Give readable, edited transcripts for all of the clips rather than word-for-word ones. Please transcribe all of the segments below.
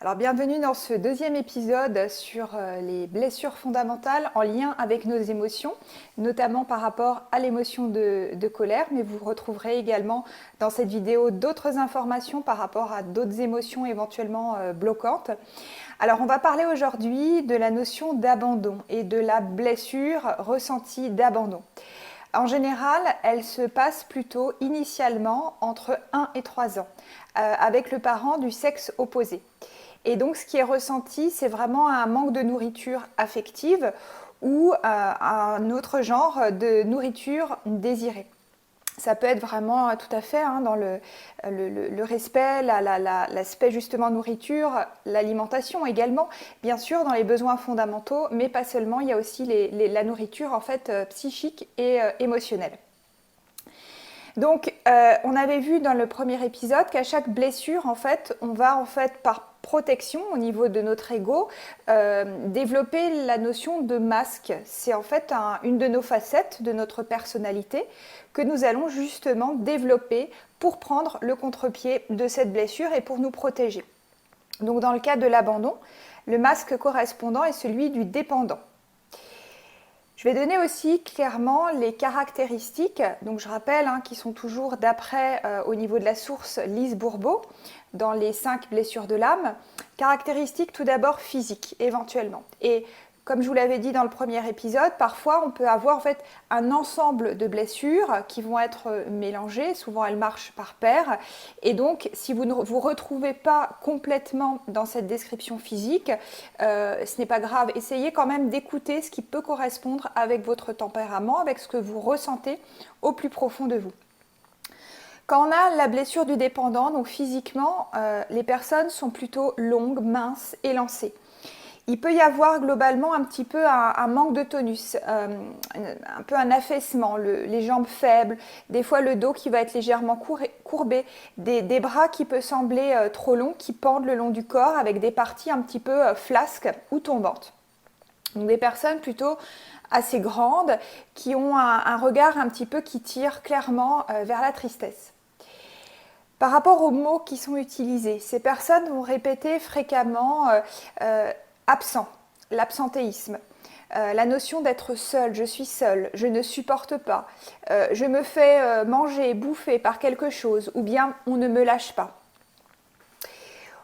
Alors bienvenue dans ce deuxième épisode sur les blessures fondamentales en lien avec nos émotions, notamment par rapport à l'émotion de colère, mais vous retrouverez également dans cette vidéo d'autres informations par rapport à d'autres émotions éventuellement bloquantes. Alors on va parler aujourd'hui de la notion d'abandon et de la blessure ressentie d'abandon. En général, elle se passe plutôt initialement entre 1 et 3 ans, avec le parent du sexe opposé. Et donc ce qui est ressenti, c'est vraiment un manque de nourriture affective ou un autre genre de nourriture désirée. Ça peut être vraiment tout à fait dans le respect, l'aspect justement nourriture, l'alimentation également, bien sûr dans les besoins fondamentaux, mais pas seulement, il y a aussi la nourriture en fait psychique et émotionnelle. Donc, on avait vu dans le premier épisode qu'à chaque blessure, en fait, on va en fait par protection au niveau de notre ego développer la notion de masque. C'est en fait une de nos facettes de notre personnalité que nous allons justement développer pour prendre le contre-pied de cette blessure et pour nous protéger. Donc, dans le cas de l'abandon, le masque correspondant est celui du dépendant. Je vais donner aussi clairement les caractéristiques, donc je rappelle, qui sont toujours d'après au niveau de la source Lise Bourbeau, dans les 5 blessures de l'âme. Caractéristiques tout d'abord physiques, éventuellement. Et comme je vous l'avais dit dans le premier épisode, parfois on peut avoir en fait un ensemble de blessures qui vont être mélangées, souvent elles marchent par paire, et donc si vous ne vous retrouvez pas complètement dans cette description physique, ce n'est pas grave, essayez quand même d'écouter ce qui peut correspondre avec votre tempérament, avec ce que vous ressentez au plus profond de vous. Quand on a la blessure du dépendant, donc physiquement, les personnes sont plutôt longues, minces, élancées. Il peut y avoir globalement un petit peu un manque de tonus, un peu un affaissement, les jambes faibles, des fois le dos qui va être légèrement courbé, des bras qui peuvent sembler trop longs, qui pendent le long du corps avec des parties un petit peu flasques ou tombantes. Donc des personnes plutôt assez grandes qui ont un regard un petit peu qui tire clairement vers la tristesse. Par rapport aux mots qui sont utilisés, ces personnes vont répéter fréquemment absent, l'absentéisme, la notion d'être seul, je suis seul, je ne supporte pas, je me fais manger, bouffer par quelque chose, ou bien on ne me lâche pas.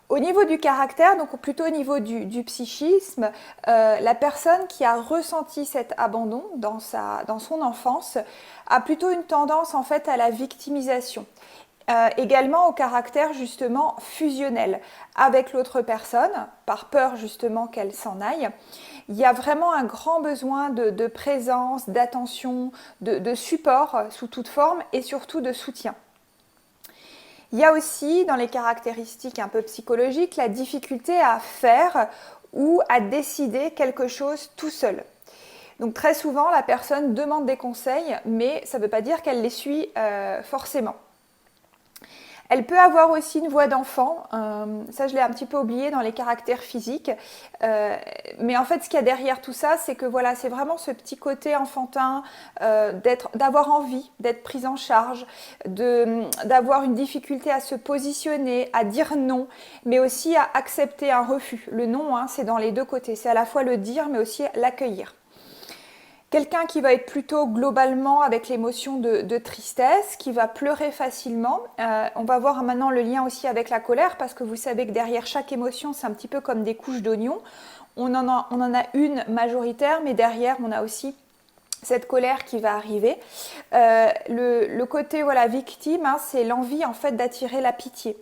Au niveau du caractère, donc plutôt au niveau du psychisme, la personne qui a ressenti cet abandon dans son enfance a plutôt une tendance en fait à la victimisation. Également au caractère justement fusionnel avec l'autre personne, par peur justement qu'elle s'en aille. Il y a vraiment un grand besoin de présence, d'attention, de support sous toute forme et surtout de soutien. Il y a aussi dans les caractéristiques un peu psychologiques la difficulté à faire ou à décider quelque chose tout seul. Donc très souvent la personne demande des conseils mais ça ne veut pas dire qu'elle les suit forcément. Elle peut avoir aussi une voix d'enfant, ça je l'ai un petit peu oublié dans les caractères physiques, mais en fait ce qu'il y a derrière tout ça, c'est que voilà, c'est vraiment ce petit côté enfantin, d'avoir envie d'être prise en charge, d'avoir une difficulté à se positionner, à dire non, mais aussi à accepter un refus. Le non, c'est dans les deux côtés, c'est à la fois le dire mais aussi l'accueillir. Quelqu'un qui va être plutôt globalement avec l'émotion de tristesse, qui va pleurer facilement. On va voir maintenant le lien aussi avec la colère parce que vous savez que derrière chaque émotion, c'est un petit peu comme des couches d'oignons. On en a une majoritaire, mais derrière, on a aussi cette colère qui va arriver. Le côté victime, c'est l'envie en fait d'attirer la pitié.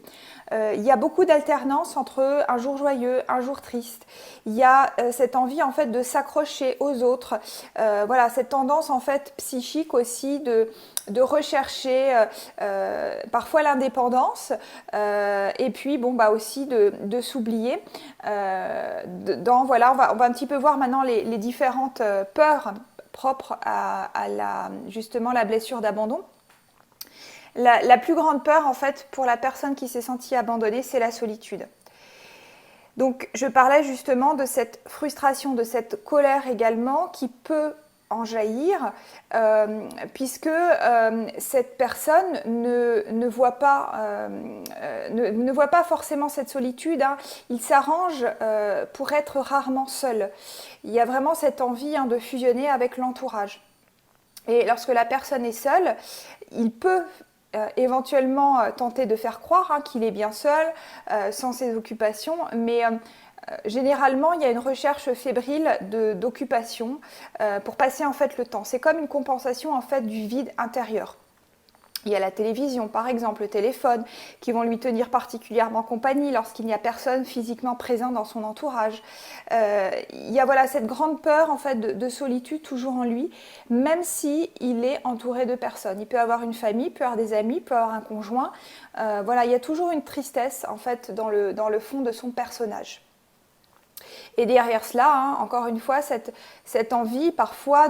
Il y a beaucoup d'alternance entre un jour joyeux, un jour triste. Il y a cette envie en fait de s'accrocher aux autres. Cette tendance en fait psychique aussi de rechercher parfois l'indépendance et puis aussi de s'oublier. On va un petit peu voir maintenant les différentes peurs propres à justement la blessure d'abandon. La plus grande peur, en fait, pour la personne qui s'est sentie abandonnée, c'est la solitude. Donc, je parlais justement de cette frustration, de cette colère également, qui peut en jaillir, puisque cette personne ne voit pas, ne voit pas forcément cette solitude, hein. Il s'arrange pour être rarement seul. Il y a vraiment cette envie, hein, de fusionner avec l'entourage. Et lorsque la personne est seule, il peut éventuellement tenter de faire croire, hein, qu'il est bien seul, sans ses occupations, mais généralement, il y a une recherche fébrile d'occupation pour passer en fait le temps. C'est comme une compensation en fait du vide intérieur. Il y a la télévision, par exemple, le téléphone, qui vont lui tenir particulièrement compagnie lorsqu'il n'y a personne physiquement présent dans son entourage. Il y a voilà, cette grande peur en fait, de solitude toujours en lui, même s'il est entouré de personnes. Il peut avoir une famille, il peut avoir des amis, il peut avoir un conjoint. Voilà, il y a toujours une tristesse en fait, dans le fond de son personnage. Et derrière cela, hein, encore une fois, cette envie parfois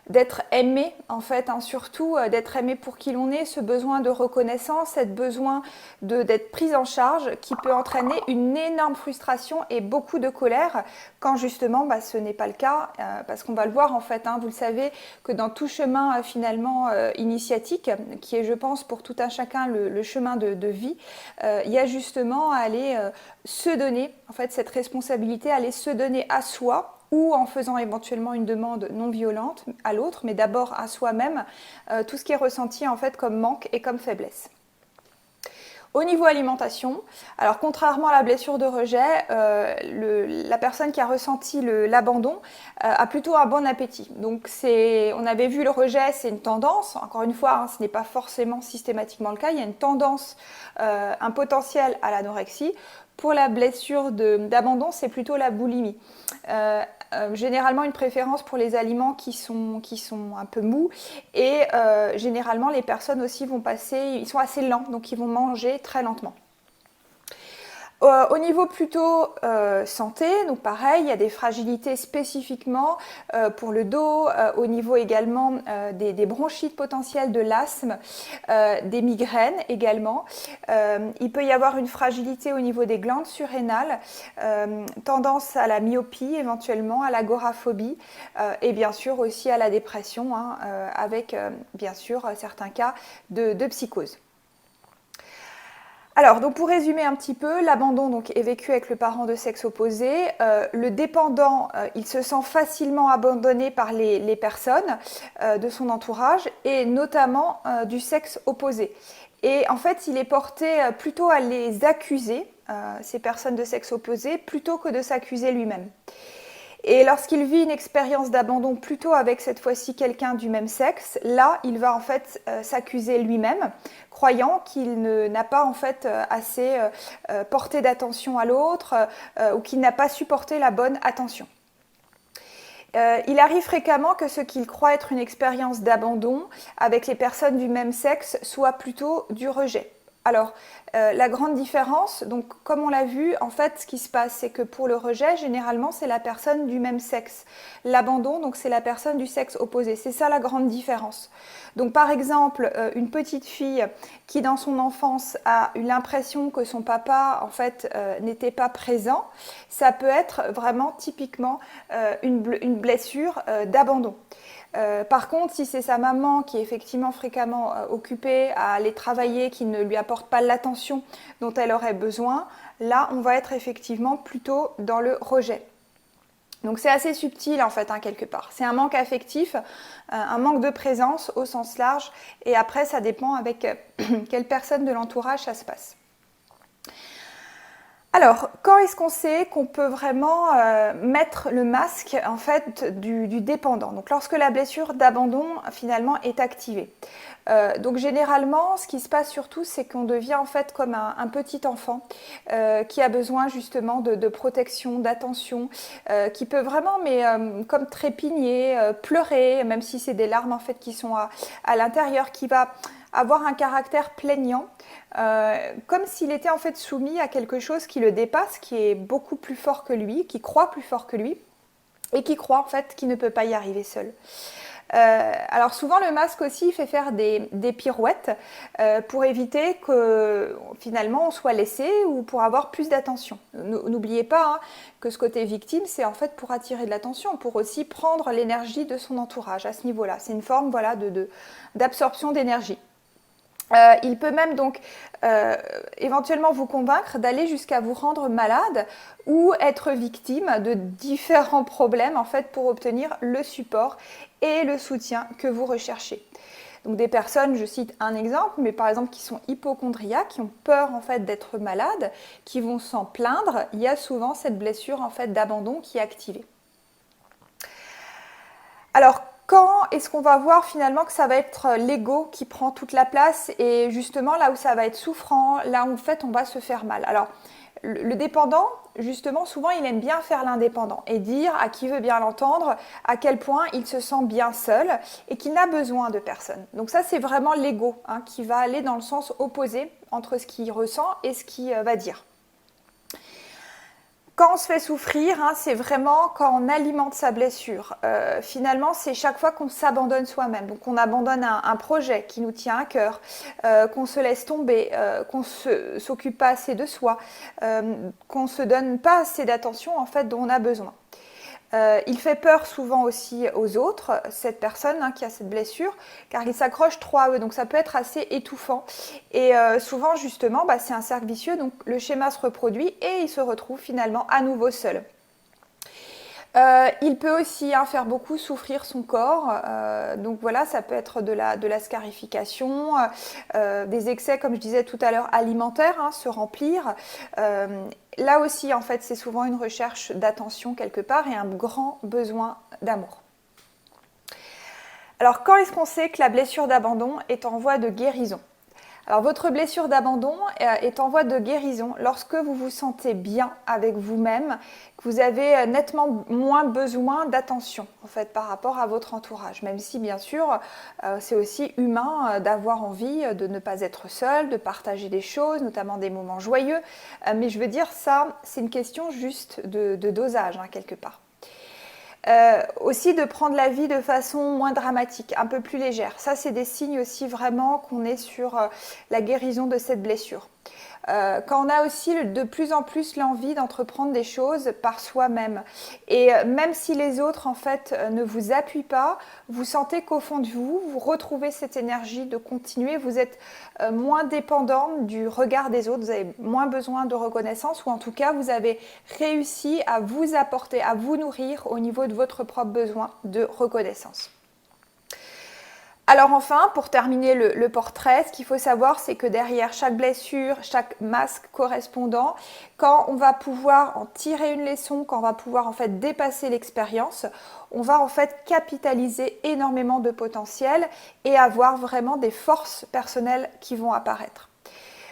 d'être aimé, en fait, hein, surtout d'être aimé pour qui l'on est, ce besoin de reconnaissance, ce besoin d'être prise en charge qui peut entraîner une énorme frustration et beaucoup de colère quand justement ce n'est pas le cas, parce qu'on va le voir en fait, hein, vous le savez, que dans tout chemin finalement initiatique, qui est je pense pour tout un chacun le chemin de vie, il y a justement à aller se donner, en fait, cette responsabilité, à aller se donner à soi, ou en faisant éventuellement une demande non violente à l'autre, mais d'abord à soi-même, tout ce qui est ressenti en fait comme manque et comme faiblesse. Au niveau alimentation, alors contrairement à la blessure de rejet, la personne qui a ressenti l'abandon a plutôt un bon appétit. Donc on avait vu le rejet, c'est une tendance, encore une fois, hein, ce n'est pas forcément systématiquement le cas, il y a une tendance, un potentiel à l'anorexie. Pour la blessure d'abandon, c'est plutôt la boulimie. Généralement une préférence pour les aliments qui sont un peu mous, et généralement les personnes aussi ils sont assez lents, donc ils vont manger très lentement. Au niveau plutôt santé, donc pareil, il y a des fragilités spécifiquement pour le dos, au niveau également des bronchites potentielles, de l'asthme, des migraines également. Il peut y avoir une fragilité au niveau des glandes surrénales, tendance à la myopie éventuellement, à l'agoraphobie, et bien sûr aussi à la dépression, hein, avec bien sûr certains cas de psychose. Alors, donc pour résumer un petit peu, l'abandon donc est vécu avec le parent de sexe opposé. Le dépendant, il se sent facilement abandonné par les personnes de son entourage, et notamment du sexe opposé. Et en fait, il est porté plutôt à les accuser, ces personnes de sexe opposé, plutôt que de s'accuser lui-même. Et lorsqu'il vit une expérience d'abandon plutôt avec cette fois-ci quelqu'un du même sexe, là, il va en fait s'accuser lui-même, croyant qu'il n'a pas en fait assez porté d'attention à l'autre, ou qu'il n'a pas supporté la bonne attention. Il arrive fréquemment que ce qu'il croit être une expérience d'abandon avec les personnes du même sexe soit plutôt du rejet. Alors, la grande différence, donc comme on l'a vu, en fait, ce qui se passe, c'est que pour le rejet, généralement, c'est la personne du même sexe. L'abandon, donc, c'est la personne du sexe opposé. C'est ça la grande différence. Donc, par exemple, une petite fille qui, dans son enfance, a eu l'impression que son papa, en fait, n'était pas présent, ça peut être vraiment typiquement une blessure d'abandon. Par contre, si c'est sa maman qui est effectivement fréquemment occupée à aller travailler, qui ne lui apporte pas l'attention dont elle aurait besoin, là, on va être effectivement plutôt dans le rejet. Donc c'est assez subtil en fait, hein, quelque part. C'est un manque affectif, un manque de présence au sens large, et après ça dépend avec quelle personne de l'entourage ça se passe. Alors, quand est-ce qu'on sait qu'on peut vraiment mettre le masque en fait du dépendant? Donc, lorsque la blessure d'abandon finalement est activée. Donc, généralement, ce qui se passe surtout, c'est qu'on devient en fait comme un petit enfant qui a besoin justement de protection, d'attention, qui peut vraiment, mais comme trépigner, pleurer, même si c'est des larmes en fait qui sont à l'intérieur, qui va avoir un caractère plaignant, comme s'il était en fait soumis à quelque chose qui le dépasse, qui est beaucoup plus fort que lui, qui croit plus fort que lui, et qui croit en fait qu'il ne peut pas y arriver seul. Alors souvent le masque aussi fait faire des pirouettes pour éviter que finalement on soit laissé ou pour avoir plus d'attention. N'oubliez pas hein, que ce côté victime, c'est en fait pour attirer de l'attention, pour aussi prendre l'énergie de son entourage à ce niveau-là. C'est une forme voilà, d'absorption d'énergie. Il peut même donc éventuellement vous convaincre d'aller jusqu'à vous rendre malade ou être victime de différents problèmes en fait pour obtenir le support et le soutien que vous recherchez. Donc des personnes, je cite un exemple, mais par exemple qui sont hypocondriaques, qui ont peur en fait d'être malades, qui vont s'en plaindre, il y a souvent cette blessure en fait d'abandon qui est activée. Alors quand est-ce qu'on va voir finalement que ça va être l'ego qui prend toute la place et justement là où ça va être souffrant, là où en fait on va se faire mal. Alors le dépendant, justement, souvent il aime bien faire l'indépendant et dire à qui veut bien l'entendre à quel point il se sent bien seul et qu'il n'a besoin de personne. Donc ça c'est vraiment l'ego hein, qui va aller dans le sens opposé entre ce qu'il ressent et ce qu'il va dire. Quand on se fait souffrir, hein, c'est vraiment quand on alimente sa blessure. Finalement, c'est chaque fois qu'on s'abandonne soi-même. Donc, on abandonne un projet qui nous tient à cœur, qu'on se laisse tomber, qu'on ne s'occupe pas assez de soi, qu'on ne se donne pas assez d'attention en fait, dont on a besoin. Il fait peur souvent aussi aux autres, cette personne hein, qui a cette blessure, car il s'accroche trop à eux, donc ça peut être assez étouffant. Et souvent justement, c'est un cercle vicieux, donc le schéma se reproduit et il se retrouve finalement à nouveau seul. Il peut aussi hein, faire beaucoup souffrir son corps, donc voilà, ça peut être de la scarification, des excès, comme je disais tout à l'heure, alimentaires, hein, se remplir. Là aussi, en fait, c'est souvent une recherche d'attention quelque part et un grand besoin d'amour. Alors, quand est-ce qu'on sait que la blessure d'abandon est en voie de guérison ? Alors, votre blessure d'abandon est en voie de guérison lorsque vous vous sentez bien avec vous-même, que vous avez nettement moins besoin d'attention en fait, par rapport à votre entourage. Même si, bien sûr, c'est aussi humain d'avoir envie de ne pas être seul, de partager des choses, notamment des moments joyeux. Mais je veux dire, ça, c'est une question juste de dosage, hein, quelque part. Aussi de prendre la vie de façon moins dramatique, un peu plus légère. Ça, c'est des signes aussi vraiment qu'on est sur la guérison de cette blessure. Quand on a aussi de plus en plus l'envie d'entreprendre des choses par soi-même. Et même si les autres, en fait, ne vous appuient pas, vous sentez qu'au fond de vous, vous retrouvez cette énergie de continuer. Vous êtes moins dépendant du regard des autres, vous avez moins besoin de reconnaissance ou en tout cas, vous avez réussi à vous apporter, à vous nourrir au niveau de votre propre besoin de reconnaissance. Alors enfin, pour terminer le portrait, ce qu'il faut savoir, c'est que derrière chaque blessure, chaque masque correspondant, quand on va pouvoir en tirer une leçon, quand on va pouvoir en fait dépasser l'expérience, on va en fait capitaliser énormément de potentiel et avoir vraiment des forces personnelles qui vont apparaître.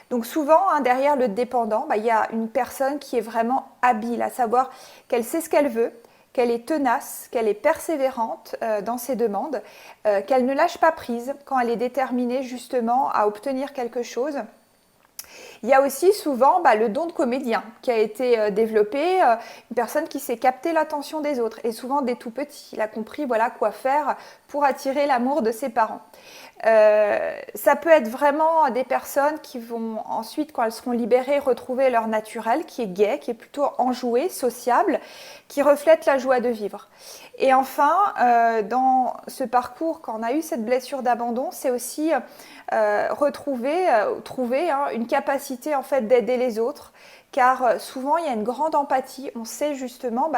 Donc souvent, hein, derrière le dépendant, il y a une personne qui est vraiment habile, à savoir qu'elle sait ce qu'elle veut, qu'elle est tenace, qu'elle est persévérante dans ses demandes, qu'elle ne lâche pas prise quand elle est déterminée justement à obtenir quelque chose. Il y a aussi souvent le don de comédien qui a été développé, une personne qui sait capter l'attention des autres et souvent des tout petits. Il a compris voilà, quoi faire pour attirer l'amour de ses parents. Ça peut être vraiment des personnes qui vont ensuite, quand elles seront libérées, retrouver leur naturel qui est gai, qui est plutôt enjoué, sociable, qui reflète la joie de vivre. Et enfin, dans ce parcours, quand on a eu cette blessure d'abandon, c'est aussi trouver une capacité en fait d'aider les autres, car souvent il y a une grande empathie, on sait justement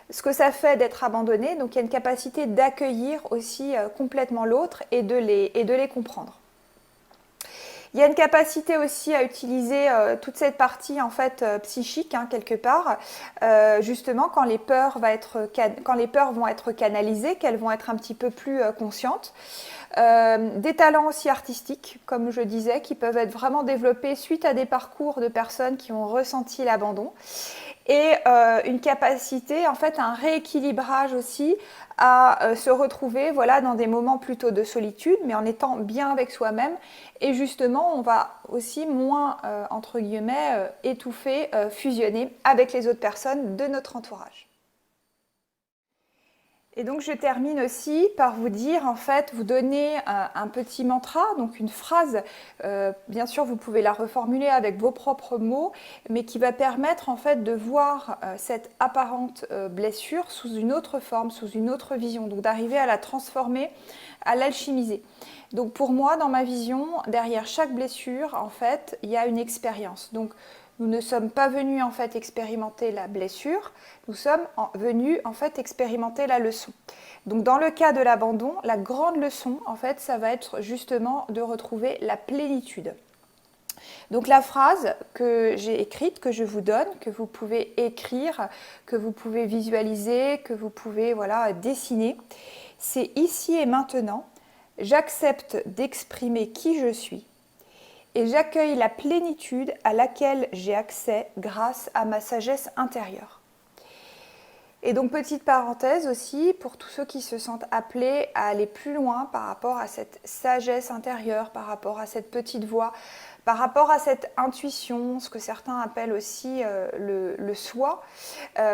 ce que ça fait d'être abandonné, donc il y a une capacité d'accueillir aussi complètement l'autre et de les comprendre. Il y a une capacité aussi à utiliser toute cette partie en fait psychique quelque part, justement quand les peurs vont être canalisées, qu'elles vont être un petit peu plus conscientes. Des talents aussi artistiques, comme je disais, qui peuvent être vraiment développés suite à des parcours de personnes qui ont ressenti l'abandon. Et une capacité, en fait, un rééquilibrage aussi à se retrouver dans des moments plutôt de solitude, mais en étant bien avec soi-même. Et justement, on va aussi moins, entre guillemets, étouffer, fusionner avec les autres personnes de notre entourage. Et donc je termine aussi par vous dire, en fait, vous donner un petit mantra, donc une phrase. Bien sûr, vous pouvez la reformuler avec vos propres mots, mais qui va permettre en fait de voir cette apparente blessure sous une autre forme, sous une autre vision, donc d'arriver à la transformer, à l'alchimiser. Donc pour moi, dans ma vision, derrière chaque blessure, en fait, il y a une expérience. Donc nous ne sommes pas venus en fait expérimenter la blessure, nous sommes venus en fait expérimenter la leçon. Donc dans le cas de l'abandon, la grande leçon en fait, ça va être justement de retrouver la plénitude. Donc la phrase que j'ai écrite, que je vous donne, que vous pouvez écrire, que vous pouvez visualiser, que vous pouvez dessiner, c'est ici et maintenant, j'accepte d'exprimer qui je suis. Et j'accueille la plénitude à laquelle j'ai accès grâce à ma sagesse intérieure. Et donc, petite parenthèse aussi, pour tous ceux qui se sentent appelés à aller plus loin par rapport à cette sagesse intérieure, par rapport à cette petite voix, par rapport à cette intuition, ce que certains appellent aussi le soi,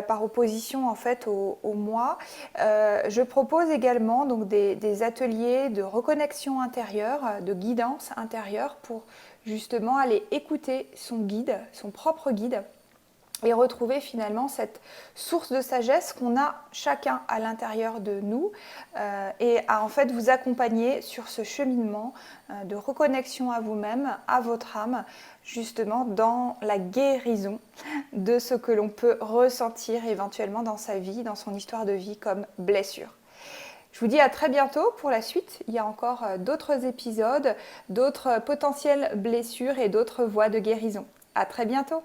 par opposition en fait au moi, je propose également donc des ateliers de reconnexion intérieure, de guidance intérieure pour justement aller écouter son guide, son propre guide, et retrouver finalement cette source de sagesse qu'on a chacun à l'intérieur de nous et à en fait vous accompagner sur ce cheminement de reconnexion à vous-même, à votre âme, justement dans la guérison de ce que l'on peut ressentir éventuellement dans sa vie, dans son histoire de vie comme blessure. Je vous dis à très bientôt pour la suite. Il y a encore d'autres épisodes, d'autres potentielles blessures et d'autres voies de guérison. À très bientôt.